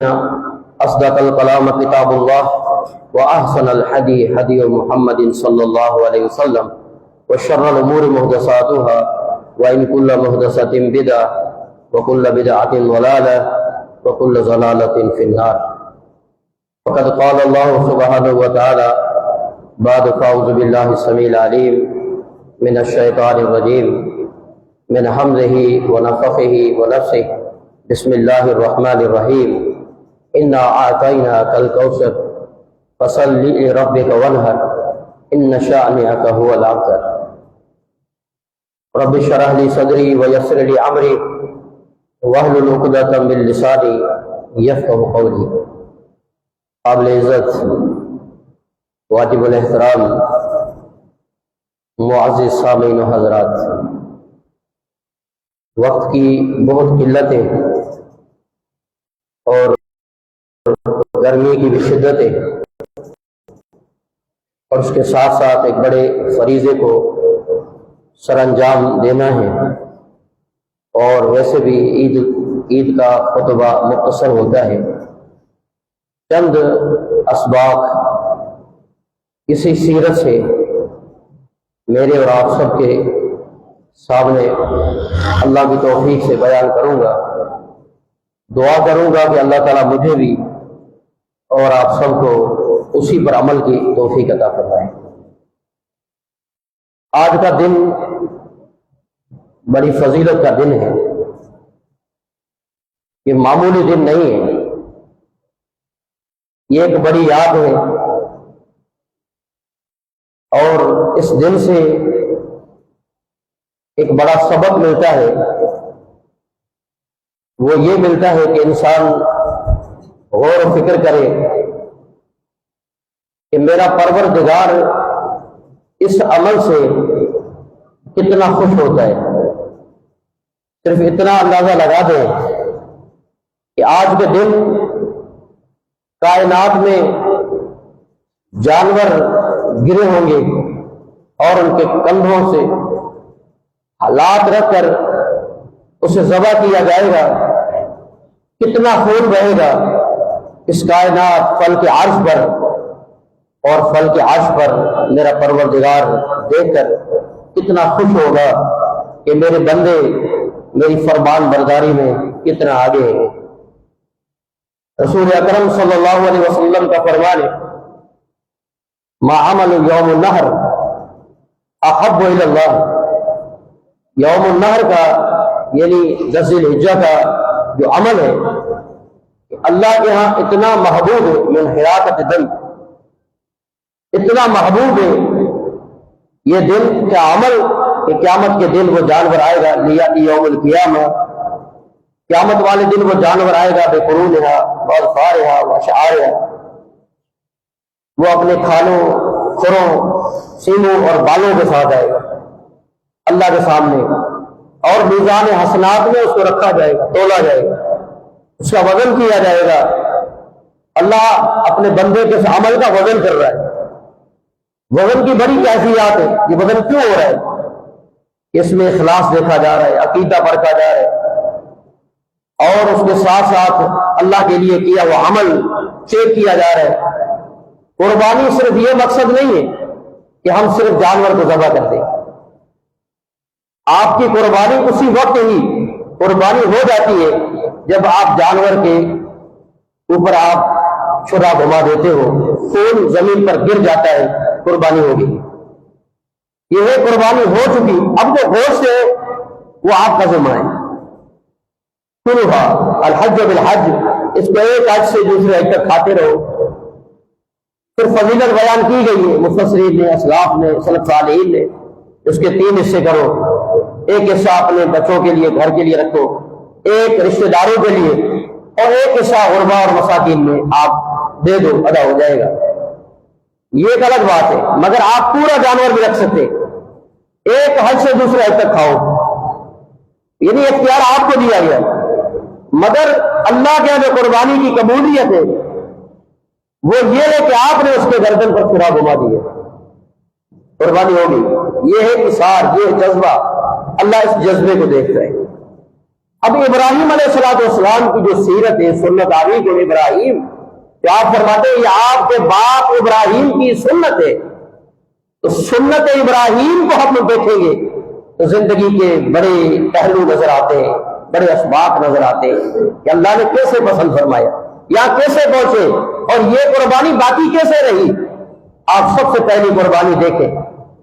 أصدق الكلام كتاب الله وأحسن الهدي هدي محمد صلى الله عليه وسلم وشر الأمور محدثاتها وإن كل محدثة بدعة وكل بدعة ضلالة وكل ضلالة في النار. فقد قال الله سبحانه وتعالى بعد فأعوذ بالله السميع العليم من الشيطان الرجيم من حمزه ونفخه ونفسه. بسم الله الرحمن الرحيم. إنا أعطيناك الكوثر فصل لربك وانحر إن شأنك هو الأبتر. رب اشرح لي صدري ويسر لي أمري واحلل عقدة من لساني يفقهوا قولي. قابل عزت واجب الاحترام معزز سامعین و حضرات، وقت کی بہت قلتیں اور گرمی کی بھی شدتیں اور اس کے ساتھ ساتھ ایک بڑے فریضے کو سر انجام دینا ہے، اور ویسے بھی عید کا خطبہ مختصر ہوتا ہے. چند اسباق کسی سیرت سے میرے اور آپ سب کے سامنے اللہ کی توفیق سے بیان کروں گا. دعا کروں گا کہ اللہ تعالیٰ مجھے بھی اور آپ سب کو اسی پر عمل کی توفیق عطا فرمائے. آج کا دن بڑی فضیلت کا دن ہے، یہ معمولی دن نہیں ہے، یہ ایک بڑی یاد ہے. اور اس دن سے ایک بڑا سبق ملتا ہے، وہ یہ ملتا ہے کہ انسان غور و فکر کرے کہ میرا پروردگار اس عمل سے کتنا خوش ہوتا ہے. صرف اتنا اندازہ لگا دیں کہ آج کے دن کائنات میں جانور گرے ہوں گے اور ان کے کندھوں سے حالات رکھ کر اسے ذبح کیا جائے گا. کتنا خون بہے گا اس کائنات فل کے عرش پر، اور فل کے عرش پر میرا پروردگار دیکھ کر کتنا خوش ہوگا کہ میرے بندے میری فرمان برداری میں کتنا آگے ہیں. رسول اکرم صلی اللہ علیہ وسلم کا فرمان ہے، ما عمل یوم النحر احب الی اللہ. یوم النحر کا یعنی 10 ذی الحجہ کا جو عمل ہے اللہ کے ہاں اتنا محبوب ہے، من حراقۃ دم، اتنا محبوب ہے یہ دن کا عمل کہ قیامت کے دن وہ جانور آئے گا، لیاتی یوم القیامہ، قیامت والے دن وہ جانور آئے گا بقرونہا واظفارہا واشعارہا، وہ اپنے کھالوں، کھروں، سینگوں اور بالوں کے ساتھ آئے گا اللہ کے سامنے، اور میزان حسنات میں اس کو رکھا جائے گا، تولا جائے گا، اس کا وزن کیا جائے گا. اللہ اپنے بندے کے عمل کا وزن کر رہا ہے. وزن کی بڑی کیفیات ہے. یہ وزن کیوں ہو رہا ہے؟ اس میں اخلاص دیکھا جا رہا ہے، عقیدہ پرکھا جا رہا ہے، اور اس کے ساتھ ساتھ اللہ کے لیے کیا وہ عمل چیک کیا جا رہا ہے. قربانی صرف یہ مقصد نہیں ہے کہ ہم صرف جانور کو ذبح کر دیں. آپ کی قربانی اسی وقت ہی قربانی ہو جاتی ہے جب آپ جانور کے اوپر آپ چھرا گھما دیتے ہو، خون زمین پر گر جاتا ہے، قربانی ہوگی. یہ ہے قربانی ہو چکی. اب جو گوشت ہے وہ آپ کا ذمہ ہے. الحج بالحج، اس کو ایک حج سے دوسرے حج تک کھاتے رہو. پھر فضیلت بیان کی گئی ہے مفسرین نے، اسلاف نے، سلف صالحین نے. اس کے 3 حصے کرو. ایک حصہ اپنے بچوں کے لیے، گھر کے لیے رکھو، ایک رشتہ داروں کے لیے، اور ایک حصہ غربا اور مساکین میں آپ دے دو، ادا ہو جائے گا. یہ ایک الگ بات ہے. مگر آپ پورا جانور بھی رکھ سکتے، ایک حج سے دوسرے حج تک کھاؤ، یعنی اختیار آپ کو دیا گیا. مگر اللہ کے جو قربانی کی قبولیت ہے وہ یہ ہے کہ آپ نے اس کے گردن پر چھرا گھما دیا، قربانی ہوگی. یہ ہے اثار، یہ ہے جذبہ. اللہ اس جذبے کو دیکھ رہے ہیں. اب ابراہیم علیہ السلام کی جو سیرت ہے، سنت آبی کو ابراہیم، تو آپ فرماتے ہیں یہ آپ کے باپ ابراہیم کی سنت ہے، تو سنت ابراہیم کو ہم دیکھیں گے تو زندگی کے بڑے پہلو نظر آتے ہیں، بڑے اسباق نظر آتے ہیں کہ اللہ نے کیسے پسند فرمایا، یہاں کیسے پہنچے، اور یہ قربانی باقی کیسے رہی۔ آپ سب سے پہلی قربانی دیکھیں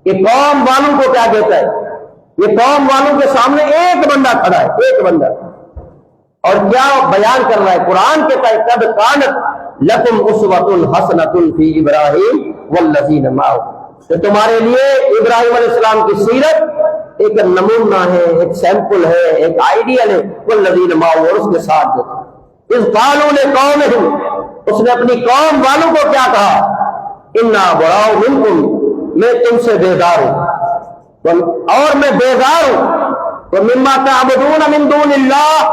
کہ قوم والوں کو کیا کہتا ہے، یہ قوم والوں کے سامنے ایک بندہ کھڑا ہے، ایک بندہ، اور کیا بیان کر رہا ہے، قرآن کہتا ہے قد کانت لکم اسوۃ حسنۃ فی ابراہیم والذین معہ، کہ تمہارے لیے ابراہیم علیہ السلام کی سیرت ایک نمونہ ہے، ایک سیمپل ہے، ایک آئیڈیل ہے، والذین معہ، اور اس کے ساتھ اذ قالوا لقومہم، اس نے اپنی قوم والوں کو کیا کہا، انا براء منکم، میں تم سے بیزار ہوں، اور میں بیزار ہوں، ومما تعبدون من دون اللہ،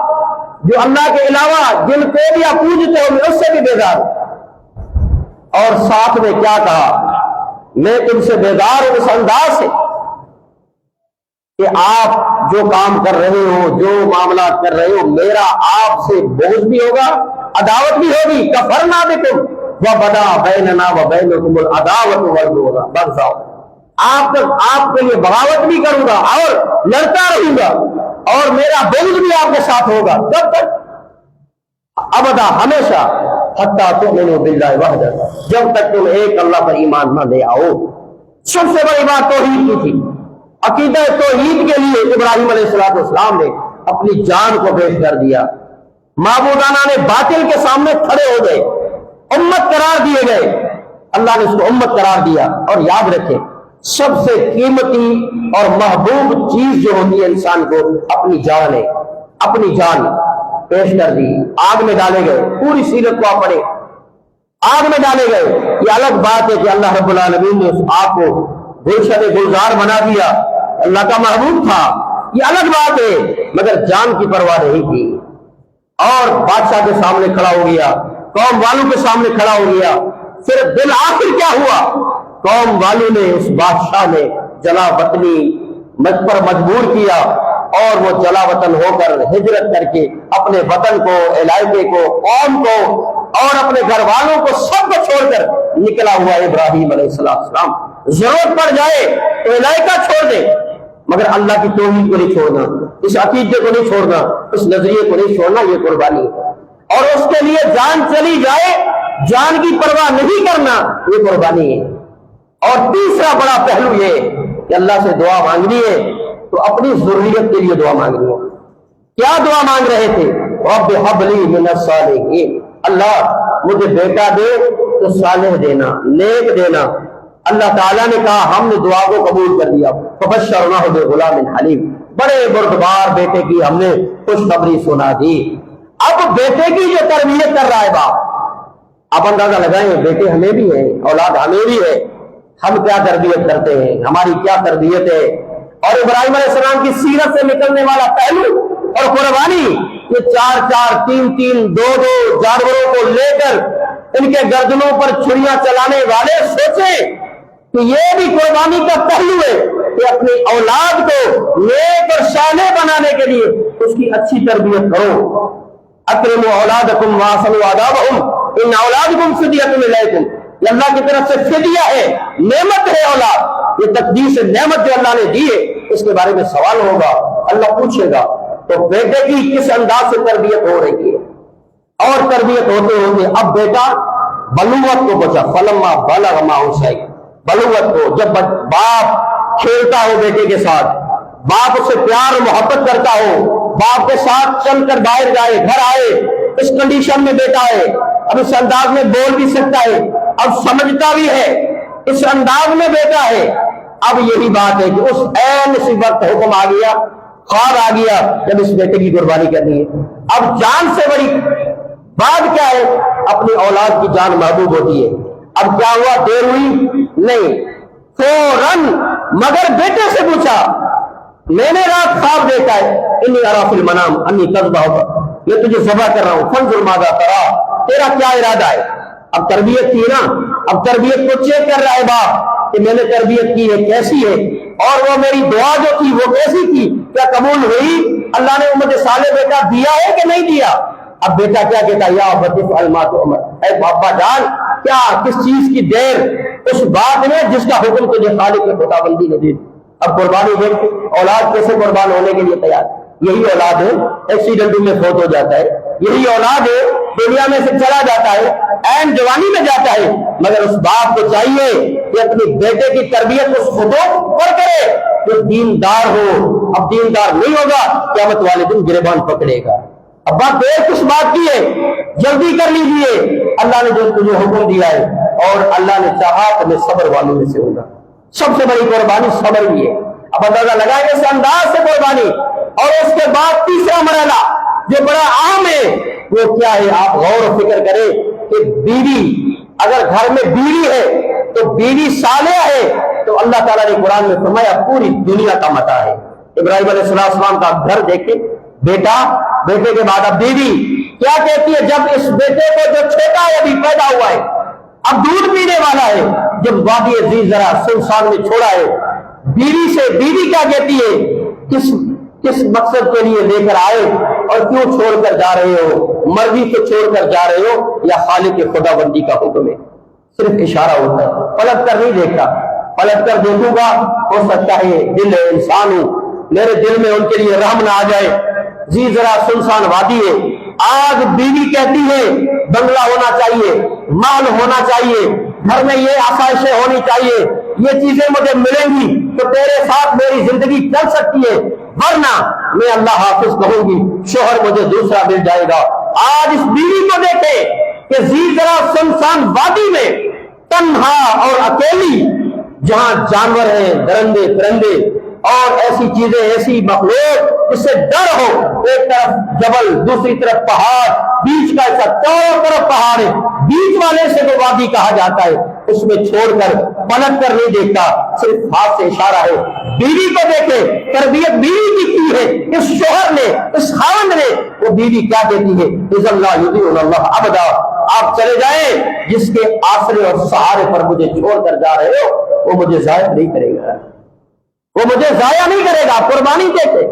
جو اللہ کے علاوہ جن کو بھی آپ پوجتے ہو میں اس سے بھی بیزار ہوں، اور ساتھ میں کیا کہا، میں تم سے بیزار ہوں اس انداز سے کہ آپ جو کام کر رہے ہو، جو معاملات کر رہے ہو، میرا آپ سے بغض بھی ہوگا، عداوت بھی ہوگی، کفرنا بکم وبدا بیننا وبینکم العداوۃ والبغضاء، آپ کے لیے بغاوت بھی کروں گا اور لڑتا رہوں گا، اور میرا بغض بھی آپ کے ساتھ ہوگا، کب تک، ابدا، ہمیشہ، حتی تؤمنوا باللہ وحدہ، جب تک تم ایک اللہ پر ایمان نہ لے آؤ۔ سب سے بڑی بات توحید کی تھی، عقیدہ توحید کے لیے ابراہیم علیہ السلام نے اپنی جان کو پیش کر دیا، معبودانہ نے باطل کے سامنے کھڑے ہو گئے، امت قرار دیے گئے، اللہ نے اس کو امت قرار دیا۔ اور یاد رکھیں سب سے قیمتی اور محبوب چیز جو ہوتی ہے انسان کو، اپنی جان ہے، اپنی جان پیش کر دی، آگ میں ڈالے گئے، پوری سیرت کو آپ پڑھیں، آگ میں ڈالے گئے، یہ الگ بات ہے کہ اللہ رب العالمین نے اس آگ کو گلشن گلزار بنا دیا، اللہ کا محبوب تھا، یہ الگ بات ہے، مگر جان کی پرواہ نہیں کی، اور بادشاہ کے سامنے کھڑا ہو گیا، قوم والوں کے سامنے کھڑا ہو گیا، پھر بالآخر کیا ہوا، قوم والوں نے، اس بادشاہ نے جلا وطنی مجھ پر مجبور کیا، اور وہ جلا وطن ہو کر ہجرت کر کے اپنے وطن کو، علاقے کو، قوم کو اور اپنے گھر والوں کو سب کو چھوڑ کر نکلا ہوا ابراہیم علیہ السلام۔ ضرورت پڑ جائے تو علاقہ چھوڑ دے، مگر اللہ کی توحید کو نہیں چھوڑنا، اس عقیدے کو نہیں چھوڑنا، اس نظریے کو نہیں چھوڑنا، یہ قربانی ہے، اور اس کے لیے جان چلی جائے، جان کی پرواہ نہیں کرنا، یہ قربانی ہے۔ اور تیسرا بڑا پہلو یہ کہ اللہ سے دعا مانگنی ہے تو اپنی ضروریت کے لیے دعا مانگنی ہے۔ کیا دعا مانگ رہے تھے، رب ہب لی من الصالحین، اللہ مجھے بیٹا دے تو صالح دینا، نیک دینا۔ اللہ تعالیٰ نے کہا، ہم نے دعا کو قبول کر لیا، فبشرناہ بغلام حلیم، بڑے بردبار بیٹے کی ہم نے خوشخبری سنا دی۔ اب بیٹے کی جو تربیت کر رہا ہے باپ، آپ اندازہ لگائیں، بیٹے ہمیں بھی ہیں، اولاد ہمیں بھی ہے، ہم کیا تربیت کرتے ہیں، ہماری کیا تربیت ہے۔ اور ابراہیم علیہ السلام کی سیرت سے نکلنے والا پہلو اور قربانی، یہ 4 3 2 جانوروں کو لے کر ان کے گردنوں پر چھریاں چلانے والے سوچیں کہ یہ بھی قربانی کا پہلو ہے کہ اپنی اولاد کو نیک اور صالح بنانے کے لیے اس کی اچھی تربیت کرو۔ اکرموا اولادکم واحسنوا آدابہم ان اولادکم فدیۃ الیکم، یہ اللہ کی طرف سے فدیہ ہے، نعمت ہے اولاد، یہ تقدیس نعمت جو اللہ نے دی ہے، اس کے بارے میں سوال ہوگا، اللہ پوچھے گا۔ تو بیٹے کی کس انداز سے تربیت ہو رہی ہے، اور تربیت ہوتے ہوتے اب بیٹا بلوغت کو پہنچا، فلما بلغ معہ السعی، بلوغت کو، جب باپ کھیلتا ہو بیٹے کے ساتھ، باپ اس سے پیار و محبت کرتا ہو، باپ کے ساتھ چل کر باہر جائے، گھر آئے، اس کنڈیشن میں بیٹا ہے، اب اس انداز میں بول بھی سکتا ہے، اب سمجھتا بھی ہے، اس انداز میں بیٹا ہے۔ اب یہی بات ہے کہ اس عین سی وقت حکم آ گیا، خواب آ گیا، جب اس بیٹے کی قربانی کرنی ہے۔ اب جان سے بڑی بات کیا ہے، اپنی اولاد کی جان محبوب ہوتی ہے۔ اب کیا ہوا، دیر ہوئی نہیں، فوراً مگر بیٹے سے پوچھا، میں نے رات خواب دیکھا ہے، انی ارا فی المنام انی تذبحک، میں تجھے ذبح کر رہا ہوں، فانظر ماذا ترى، تیرا کیا ارادہ ہے۔ اب تربیت کی نا، اب تربیت کو چیک کر رہا ہے باپ کہ میں نے تربیت کی ہے کیسی ہے، اور وہ میری دعا جو تھی وہ کیسی تھی، کیا قبول ہوئی اللہ نے مجھے صالح بیٹا دیا ہے کہ نہیں دیا؟ اب بیٹا کیا کہتا ہے؟ یا ابت افعل ما تؤمر، اے بابا جان کیا کس چیز کی دیر اس بات میں جس کا حکم تجھے خالق خداوندی نے دی۔ اب قربانی دیکھ اولاد کیسے قربان ہونے کے لیے تیار۔ یہی اولاد ہے ایکسیڈنٹ میں فوت ہو جاتا ہے، یہی اولاد ہے دنیا میں سے چلا جاتا ہے، عین جوانی میں جاتا ہے، مگر اس باپ کو چاہیے کہ اپنی بیٹے کی تربیت اس خطوط پر کرے جو دیندار ہو۔ اب دیندار نہیں ہوگا قیامت والے دن گریبان پکڑے گا۔ ابا دیر کس بات کی ہے؟ جلدی کر لیجئے، اللہ نے جو تجھے حکم دیا ہے، اور اللہ نے چاہا تو میں صبر والوں میں سے ہوں گا۔ سب سے بڑی قربانی صبر بھی ہے۔ اب اندازہ لگائیں اس انداز سے قربانی، اور اس کے بعد تیسرا مرحلہ جو بڑا اہم ہے وہ کیا ہے؟ آپ غور و فکر کریں کہ بیوی، اگر گھر میں بیوی ہے تو بیوی صالحہ ہے تو اللہ تعالیٰ نے قرآن میں فرمایا پوری دنیا کا متاع ہے۔ ابراہیم علیہ السلام کا گھر دیکھیں، بیٹا، بیٹے کے بعد اب بیوی کیا کہتی ہے؟ جب اس بیٹے کو جو چھوٹا ہے ابھی پیدا ہوا ہے، اب دودھ پینے والا ہے، جب وادی زی زرع سنسان میں چھوڑا ہے، بیوی سے بیوی کیا کہتی ہے؟ کس مقصد کے لیے لے کر آئے اور کیوں چھوڑ کر جا رہے ہو؟ مرضی سے چھوڑ کر جا رہے ہو یا خالق خداوندی کا حکم ہے؟ صرف اشارہ ہوتا ہے، پلٹ کر نہیں دیکھتا۔ پلٹ کر دیکھوں گا ہو سکتا ہے دل انسان ہوں، میرے دل میں ان کے لیے رحم نہ آ جائے۔ جی ذرا سنسان وادی ہے، آج بیوی کہتی ہے بنگلہ ہونا چاہیے، مال ہونا چاہیے، گھر میں یہ آسائشیں ہونی چاہیے، یہ چیزیں مجھے ملیں گی تو تیرے ساتھ میری زندگی چل سکتی ہے، ورنہ میں اللہ حافظ کہوں گی، شوہر مجھے دوسرا مل جائے گا۔ آج اس بیوی کو دیکھے کہ زی ذرا سنسان وادی میں تنہا اور اکیلی، جہاں جانور ہیں، درندے پرندے اور ایسی چیزیں، ایسی مخلوق جس سے ڈر ہو، ایک طرف جبل دوسری طرف پہاڑ، بیچ کا ایسا چاروں طرف پہاڑ ہے، بیچ والے سے وہ وادی کہا جاتا ہے، اس میں چھوڑ کر پلٹ کر نہیں دیکھتا، صرف ہاتھ سے اشارہ ہے۔ بیوی کو دیکھے، تربیت بیوی کی ہے، اس شوہر نے، اس خاوند نے، وہ بیوی کیا کہتی ہے؟ اذا لا یضیع اللہ ابدا، آپ چلے جائیں، جس کے آسرے اور سہارے پر مجھے چھوڑ کر جا رہے ہو وہ مجھے ضائع نہیں کرے گا، وہ مجھے ضائع نہیں کرے گا۔ قربانی دیکھے۔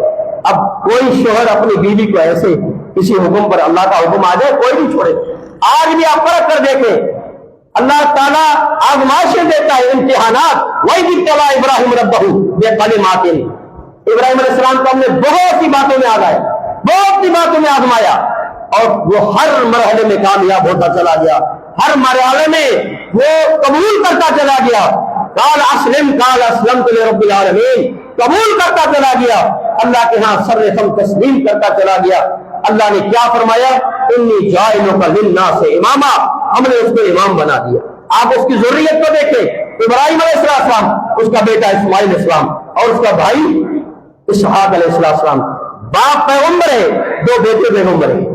اب کوئی شوہر اپنی بیوی کو ایسے کسی حکم پر، اللہ کا حکم آ جائے کوئی نہیں چھوڑے۔ آج بھی آپ پرکھ کر دیکھیں، اللہ تعالیٰ آزمائشیں دیتا ہے، امتحانات۔ وَإِذِ ابْتَلَىٰ إِبْرَاهِيمَ رَبَّهُ بِكَلِمَاتٍ، ابراہیم علیہ السلام کو ہم نے بہت سی باتوں میں آزمایا، بہت سی باتوں میں آزمایا، اور وہ ہر مرحلے میں کامیاب ہوتا چلا گیا، ہر مرحلے میں وہ قبول کرتا چلا گیا۔ قال اسلم، قال اسلمت لرب العالمین، قبول کرتا چلا گیا، اللہ کے ہاں سر خم تسلیم کرتا چلا گیا۔ اللہ نے کیا فرمایا؟ انی جاعلک للناس اماما، ہم نے اس کو امام بنا دیا۔ آپ اس کی ضروریت کو دیکھیں، ابراہیم علیہ السلام، اس کا بیٹا اسماعیل علیہ السلام، اور اس کا بھائی اسحاق علیہ السلام۔ باپ پیغمبر ہے، دو بیٹے پیغمبر ہیں،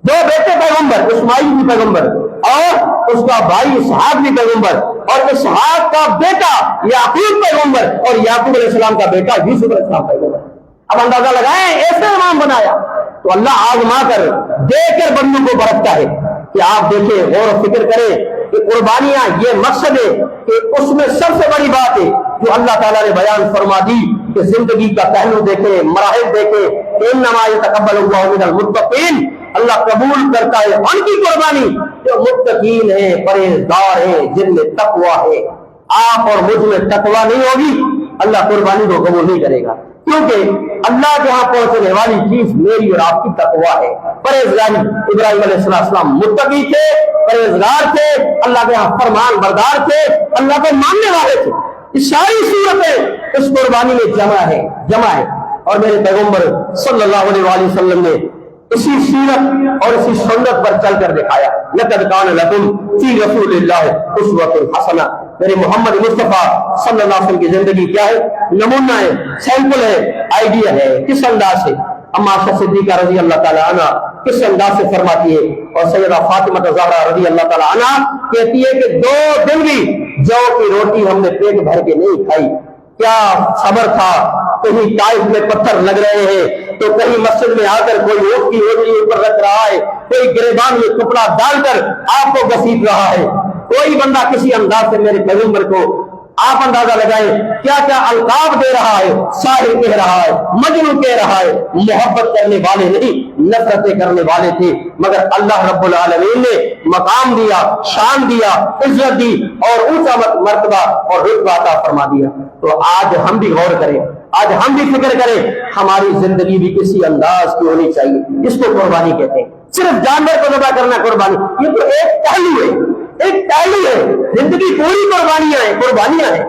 دو بیٹے پیغمبر، اسماعیل بھی پیغمبر اور اس کا بھائی اسحاق بھی پیغمبر، اور اسحاق کا بیٹا یعقوب پیغمبر، اور یعقوب علیہ السلام کا بیٹا یوسف علیہ السلام پیغمبر۔ اب اندازہ لگائیں ایسے امام بنایا تو اللہ آزما کر دیکھ کر بندوں کو برتتا ہے کہ آپ دیکھیں، غور و فکر کریں کہ قربانیاں یہ مقصد ہے کہ اس میں سب سے بڑی بات ہے جو اللہ تعالیٰ نے بیان فرما دی کہ زندگی کا پہلو دیکھیں، مراحل دیکھیں، انما یتقبل اللہ من المتقین، اللہ قبول کرتا ہے ان کی قربانی جو متقین ہیں، پرہیزگار ہیں، جن میں تقویٰ ہے۔ آپ اور مجھ میں تقویٰ نہیں ہوگی، اللہ قربانی کو قبول نہیں کرے گا، کیونکہ اللہ کے ہاں پہنچنے والی چیز میری اور آپ کی تقویٰ ہے، پرہیزگاری۔ ابراہیم علیہ السلام متقی تھے، پرہیزگار تھے، اللہ کے ہاں فرمان بردار تھے، اللہ کو ماننے والے تھے۔ اس ساری صورتیں اس قربانی میں جمع ہے، اور میرے پیغمبر صلی اللہ علیہ وآلہ وسلم نے اسی سیرت اور اسی سنت پر چل کر دکھایا۔ لقد کان لکم فی رسول اللہ اسوۃ حسنہ، میرے محمد مصطفیٰ صلی اللہ علیہ وسلم کی زندگی کیا ہے؟ نمونہ ہے، سیمپل ہے، آئیڈیا ہے، کس انداز سے اما عائشہ صدیقہ رضی اللہ تعالی عنہ کس انداز سے فرماتی ہے، اور سیدہ فاطمہ زہرا رضی اللہ تعالی عنہ کہتی ہے کہ 2 دن بھی جو کی روٹی ہم نے پیٹ بھر کے نہیں کھائی۔ کیا صبر تھا؟ کہیں طائف میں پتھر لگ رہے ہیں تو کہیں مسجد میں آ کر کوئی اونٹ کی اوٹلی اوپر رکھ رہا ہے، کوئی گریبان میں کپڑا ڈال کر آپ کو گھسیٹ رہا ہے، کوئی بندہ کسی انداز سے میرے پیغمبر کو آپ اندازہ لگائیں کیا کیا القاب دے رہا ہے، ساحر کہہ رہا ہے، مجنون کہہ رہا ہے۔ محبت کرنے والے نہیں، نفرتیں کرنے والے تھے، مگر اللہ رب العالمین نے مقام دیا، شان دیا، عزت دی اور اونچا مرتبہ اور رتبہ عطا فرما دیا۔ تو آج ہم بھی غور کریں، آج ہم بھی فکر کریں، ہماری زندگی بھی کسی انداز کی ہونی چاہیے۔ اس کو قربانی کہتے ہیں، صرف جانور کو ذبح کرنا قربانی، یہ تو ایک پہلو ہے، ایک پہلو ہے۔ زندگی پوری قربانیاں ہیں، قربانیاں ہیں۔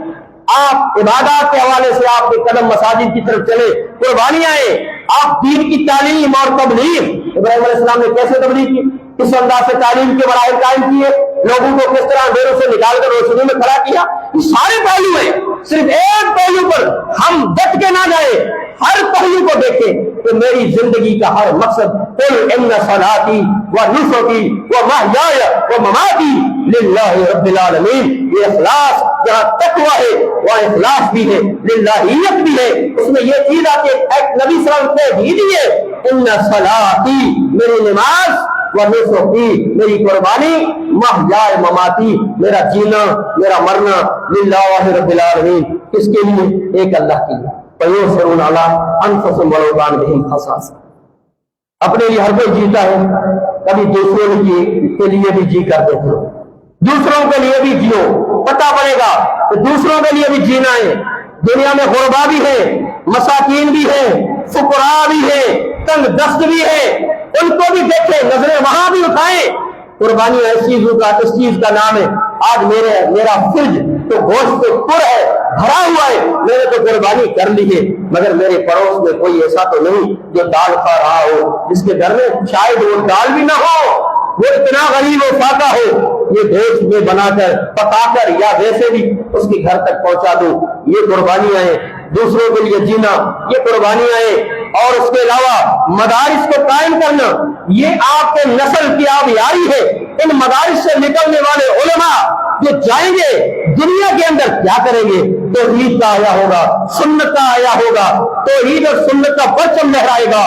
آپ عبادات کے حوالے سے آپ کے قدم مساجد کی طرف چلے، قربانیاں ہیں۔ آپ دین کی تعلیم اور تبلیغ، ابراہیم علیہ السلام نے کیسے تبلیغ کی، کس انداز سے تعلیم کے مراحل قائم کیے، لوگوں کو کس طرح ڈیروں سے نکال کر روشنی میں کھڑا کیا، یہ سارے پہلو ہیں۔ صرف ایک پہلو پر ہم ڈٹ کے نہ جائیں، ہر پہلو کو دیکھیں کہ میری زندگی کا ہر مقصد قل ان صلاتی و نسکی و محیای و مماتی للہ رب العالمین۔ یہ اخلاص جہاں تقویٰ ہے وہاں اخلاص بھی ہے، للہیت بھی ہے۔ اس میں یہ چیز آتی ہے، نبی صلی اللہ علیہ وسلم نے بھی دی ہے، ان صلاتی میری نماز و نسکی میری قربانی، محیای مماتی میرا جینا میرا مرنا، للہ رب العالمین، کس کے لیے؟ ایک اللہ کے لیے۔ وَيُؤْثِرُونَ عَلَىٰ أَنفُسِهِمْ وَلَوْ كَانَ بِهِمْ خَصَاصَةٌ، اپنے لیے ہر کوئی جیتا ہے، کبھی دوسروں کے لیے بھی جی کر دیتے ہو، دوسروں کے لیے بھی جیو، پتہ پڑے گا کہ دوسروں کے لیے بھی جینا ہے۔ دنیا میں غربا بھی ہے، مساکین بھی ہے، فقراء بھی ہے، تنگ دست بھی ہے، ان کو بھی دیکھیں، نظریں وہاں بھی اٹھائیں۔ قربانی اس چیز کا نام ہے۔ آج میرا فرج تو گوشت سے پر ہے، بھرا ہوا ہے، میں نے تو قربانی کر لی ہے، مگر میرے پڑوس میں کوئی ایسا تو نہیں جو دال کھا رہا ہو، جس کے گھر میں شاید وہ دال بھی نہ ہو، وہ اتنا غریب و فاقہ ہو، یہ گوشت میں بنا کر پکا کر یا ویسے بھی اس کے گھر تک پہنچا دوں۔ یہ قربانیاں ہیں۔ دوسروں کے لیے جینا، یہ قربانیاں ہیں۔ اور اس کے علاوہ مدارس کو قائم کرنا، یہ آپ کے نسل کی آبیاری ہے۔ ان مدارس سے نکلنے والے علماء جو جائیں گے دنیا کے اندر کیا کریں گے؟ توحید کا آیا ہوگا، سنت کا آیا ہوگا، توحید اور سنت کا پرچم لہرائے گا۔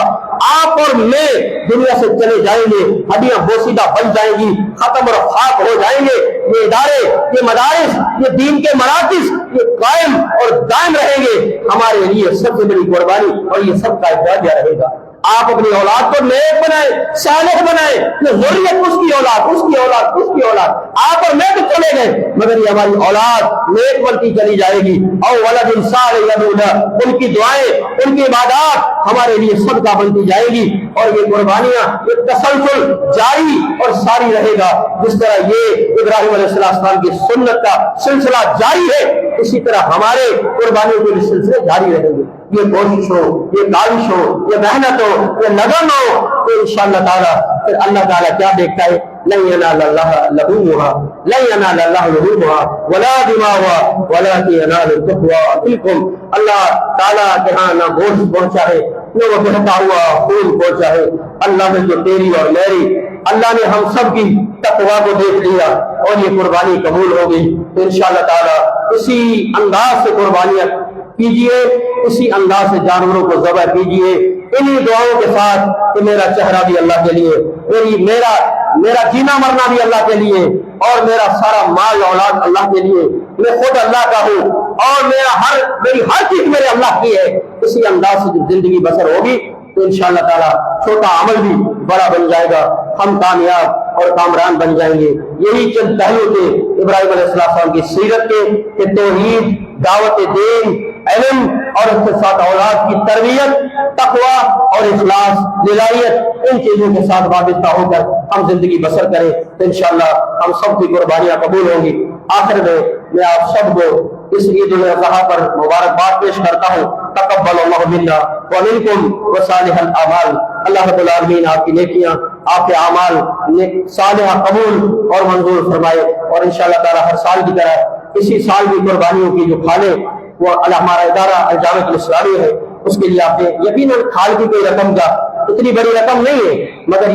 آپ اور میں دنیا سے چلے جائیں گے، ہڈیاں بوسیدہ بن جائیں گی، ختم اور خاک ہو جائیں گے۔ یہ ادارے، یہ مدارس، یہ دین کے مراکز، یہ قائم اور دائم رہیں گے۔ ہمارے لیے سب سے بڑی قربانی اور یہ سب کا اعزاز رہے گا۔ آپ اپنی اولاد کو نیک بنائیں، صالح بنائیں، یہ ضروریت اس کی اولاد، اس کی اولاد، اس کی اولاد۔ آپ اور میں تو چلے گئے، مگر یہ ہماری اولاد نیک بنتی چلی جائے گی۔ او ولد صالح یدعو لہ، ان کی دعائیں، ان کی عبادات ہمارے لیے صدقہ بنتی جائے گی۔ اور یہ قربانیاں یہ تسلسل جاری اور ساری رہے گا۔ جس طرح یہ ابراہیم علیہ السلام کی سنت کا سلسلہ جاری ہے، اسی طرح ہمارے قربانیوں کے سلسلے جاری رہیں گے۔ یہ کوشش ہو، یہ کاوش ہو، یہ محنت ہو، یہ لگن ہو، تو انشاءاللہ تعالیٰ پھر اللہ تعالیٰ کیا دیکھتا ہے؟ لن ينال الله لحومها، لن ينال الله لحومها ولا دماؤها ولكن ينال التقوى منكم۔ اللہ تعالیٰ کے ہاں نہ گوشت پہنچا ہے، نہ وہ بہتا ہوا خون پہنچا ہے۔ اللہ نے جو تیری اور میری، اللہ نے ہم سب کی تقویٰ کو دیکھ لیا اور یہ قربانی قبول ہو گئی۔ تو انشاءاللہ تعالیٰ اسی انداز سے قربانیاں کیجئے، اسی انداز سے جانوروں کو ذبح کیجئے، انہی دعاؤں کے ساتھ کہ میرا چہرہ بھی اللہ کے لیے، میرا جینا مرنا بھی اللہ کے لیے، اور میرا سارا مال اولاد اللہ کے لیے، میں خود اللہ کا ہوں اور میری ہر چیز میرے اللہ کی ہے۔ اسی انداز سے جب زندگی بسر ہوگی تو انشاءاللہ تعالیٰ چھوٹا عمل بھی بڑا بن جائے گا، ہم کامیاب اور کامران بن جائیں گے۔ یہی چند پہلو تھے ابراہیم علیہ السلام کی سیرت کے کہ توحید، دعوت دین، علم اور اس کے ساتھ اولاد کی تربیت، تقویٰ اور اخلاص، للہیت، ان چیزوں کے ساتھ وابستہ ہو کر ہم زندگی بسر کریں تو انشاءاللہ ہم سب کی قربانیاں قبول ہوں گی۔ آخر میں آپ سب کو اس عید الاضحیٰ پر مبارکباد پیش کرتا ہوں۔ تقبل اللہ منا ومنکم وصالح الاعمال۔ اللہ رب العالمین آپ کی نیکیاں، آپ کے اعمال صالحہ قبول اور منظور فرمائے، اور انشاءاللہ تعالی ہر سال کی طرح اسی سال بھی قربانیوں کی جو کھالیں وہ ہمارا ادارہ الجامعۃ الاسلامیہ ہے، اس کے لیے آپ نے یقیناً کھال کی کوئی رقم کا اتنی بڑی رقم نہیں ہے، مگر یہ